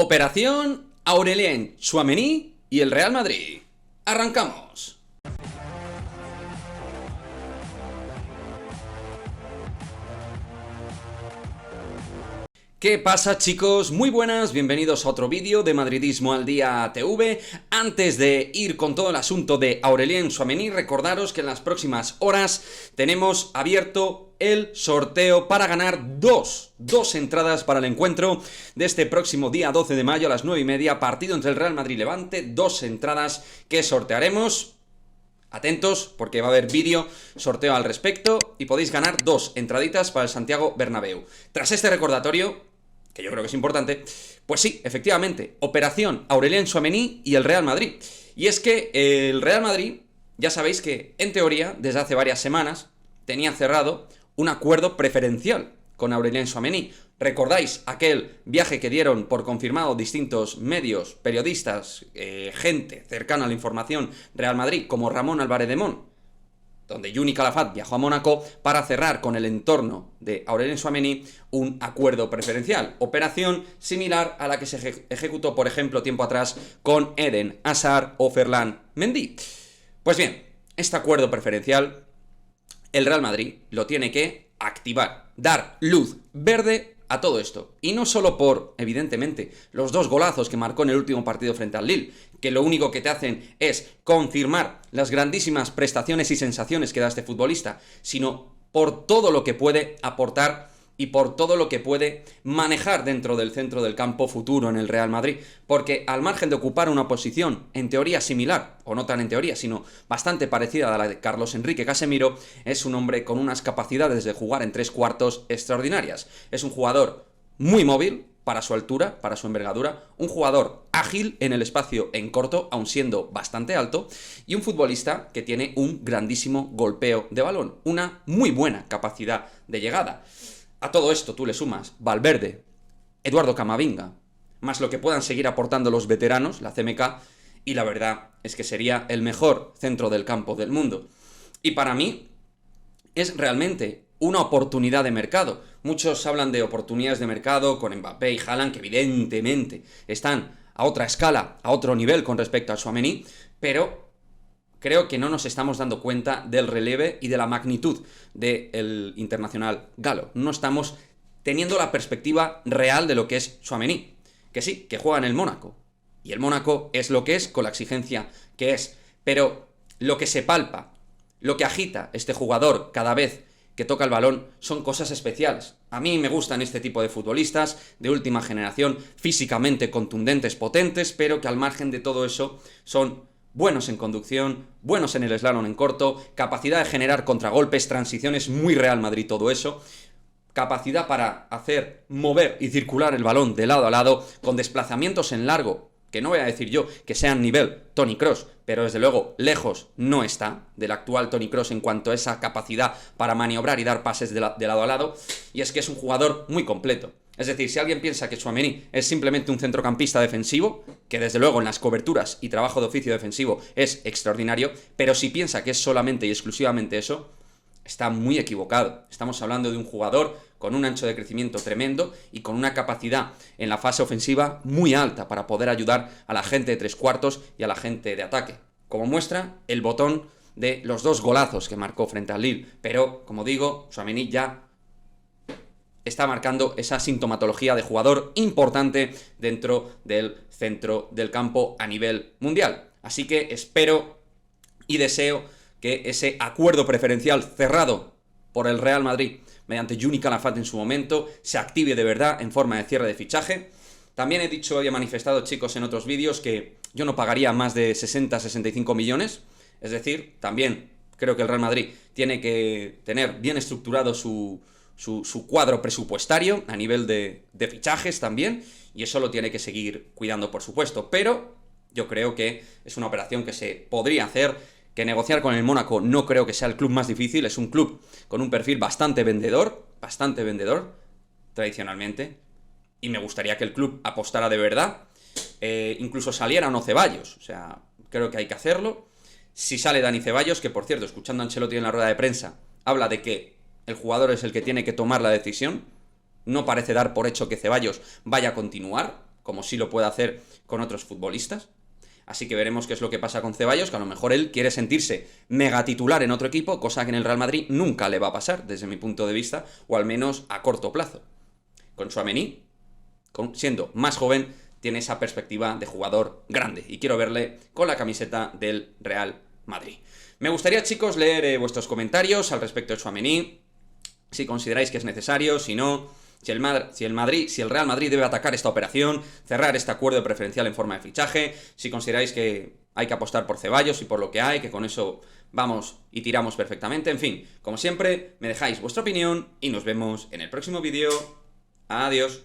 Operación Aurélien Tchouaméni y el Real Madrid. ¡Arrancamos! ¿Qué pasa, chicos? Muy buenas, bienvenidos a otro vídeo de Madridismo al Día TV. Antes de ir con todo el asunto de Aurélien Tchouaméni, recordaros que en las próximas horas tenemos abierto el sorteo para ganar dos entradas para el encuentro de este próximo día 12 de mayo a las 9:30, partido entre el Real Madrid y Levante. Dos entradas que sortearemos. Atentos, porque va a haber vídeo sorteo al respecto y podéis ganar dos entraditas para el Santiago Bernabéu. Tras este recordatorio, que yo creo que es importante, pues sí, efectivamente, Operación Aurélien Tchouaméni y el Real Madrid. Y es que el Real Madrid, ya sabéis que, en teoría, desde hace varias semanas, tenía cerrado un acuerdo preferencial con Aurélien Tchouaméni. ¿Recordáis aquel viaje que dieron por confirmado distintos medios, periodistas, gente cercana a la información Real Madrid, como Ramón Álvarez de Mon, donde Juni Calafat viajó a Mónaco para cerrar con el entorno de Aurélien Tchouaméni un acuerdo preferencial? Operación similar a la que se ejecutó, por ejemplo, tiempo atrás con Eden Hazard o Ferland Mendy. Pues bien, este acuerdo preferencial, el Real Madrid lo tiene que activar, dar luz verde a todo esto. Y no solo por, evidentemente, los dos golazos que marcó en el último partido frente al Lille, que lo único que te hacen es confirmar las grandísimas prestaciones y sensaciones que da este futbolista, sino por todo lo que puede aportar y por todo lo que puede manejar dentro del centro del campo futuro en el Real Madrid. Porque al margen de ocupar una posición en teoría similar, o no tan en teoría, sino bastante parecida a la de Carlos Enrique Casemiro, es un hombre con unas capacidades de jugar en tres cuartos extraordinarias. Es un jugador muy móvil para su altura, para su envergadura, un jugador ágil en el espacio en corto, aun siendo bastante alto, y un futbolista que tiene un grandísimo golpeo de balón, una muy buena capacidad de llegada. A todo esto tú le sumas Valverde, Eduardo Camavinga, más lo que puedan seguir aportando los veteranos, la CMK, y la verdad es que sería el mejor centro del campo del mundo. Y para mí es realmente una oportunidad de mercado. Muchos hablan de oportunidades de mercado con Mbappé y Haaland, que evidentemente están a otra escala, a otro nivel con respecto a Tchouaméni, pero creo que no nos estamos dando cuenta del relieve y de la magnitud del internacional galo. No estamos teniendo la perspectiva real de lo que es Tchouaméni. Que sí, que juega en el Mónaco. Y el Mónaco es lo que es, con la exigencia que es. Pero lo que se palpa, lo que agita este jugador cada vez que toca el balón, son cosas especiales. A mí me gustan este tipo de futbolistas de última generación, físicamente contundentes, potentes, pero que al margen de todo eso son buenos en conducción, buenos en el slalom en corto, capacidad de generar contragolpes, transiciones, muy Real Madrid todo eso, capacidad para hacer mover y circular el balón de lado a lado, con desplazamientos en largo, que no voy a decir yo que sean nivel Toni Kroos, pero desde luego lejos no está del actual Toni Kroos en cuanto a esa capacidad para maniobrar y dar pases de lado a lado, y es que es un jugador muy completo. Es decir, si alguien piensa que Tchouaméni es simplemente un centrocampista defensivo, que desde luego en las coberturas y trabajo de oficio defensivo es extraordinario, pero si piensa que es solamente y exclusivamente eso, está muy equivocado. Estamos hablando de un jugador con un ancho de crecimiento tremendo y con una capacidad en la fase ofensiva muy alta para poder ayudar a la gente de tres cuartos y a la gente de ataque. Como muestra el botón de los dos golazos que marcó frente al Lille. Pero, como digo, Tchouaméni ya está marcando esa sintomatología de jugador importante dentro del centro del campo a nivel mundial. Así que espero y deseo que ese acuerdo preferencial cerrado por el Real Madrid mediante Juni Calafat en su momento se active de verdad en forma de cierre de fichaje. También he dicho y he manifestado, chicos, en otros vídeos que yo no pagaría más de 60-65 millones. Es decir, también creo que el Real Madrid tiene que tener bien estructurado su cuadro presupuestario a nivel de fichajes también, y eso lo tiene que seguir cuidando, por supuesto, pero yo creo que es una operación que se podría hacer, que negociar con el Mónaco no creo que sea el club más difícil. Es un club con un perfil bastante vendedor tradicionalmente, y me gustaría que el club apostara de verdad, incluso saliera o no Ceballos, o sea, creo que hay que hacerlo. Si sale Dani Ceballos, que por cierto, escuchando a Ancelotti en la rueda de prensa, habla de que el jugador es el que tiene que tomar la decisión. No parece dar por hecho que Ceballos vaya a continuar. como sí lo puede hacer con otros futbolistas. Así que veremos qué es lo que pasa con Ceballos, que a lo mejor él quiere sentirse mega titular en otro equipo, cosa que en el Real Madrid nunca le va a pasar, desde mi punto de vista, o al menos a corto plazo. Con Tchouaméni, siendo más joven, tiene esa perspectiva de jugador grande, y quiero verle con la camiseta del Real Madrid. Me gustaría, chicos, leer vuestros comentarios al respecto de Tchouaméni, si consideráis que es necesario, si no, si el Real Madrid debe atacar esta operación, cerrar este acuerdo preferencial en forma de fichaje, si consideráis que hay que apostar por Ceballos y por lo que hay, que con eso vamos y tiramos perfectamente. En fin, como siempre, me dejáis vuestra opinión y nos vemos en el próximo vídeo. Adiós.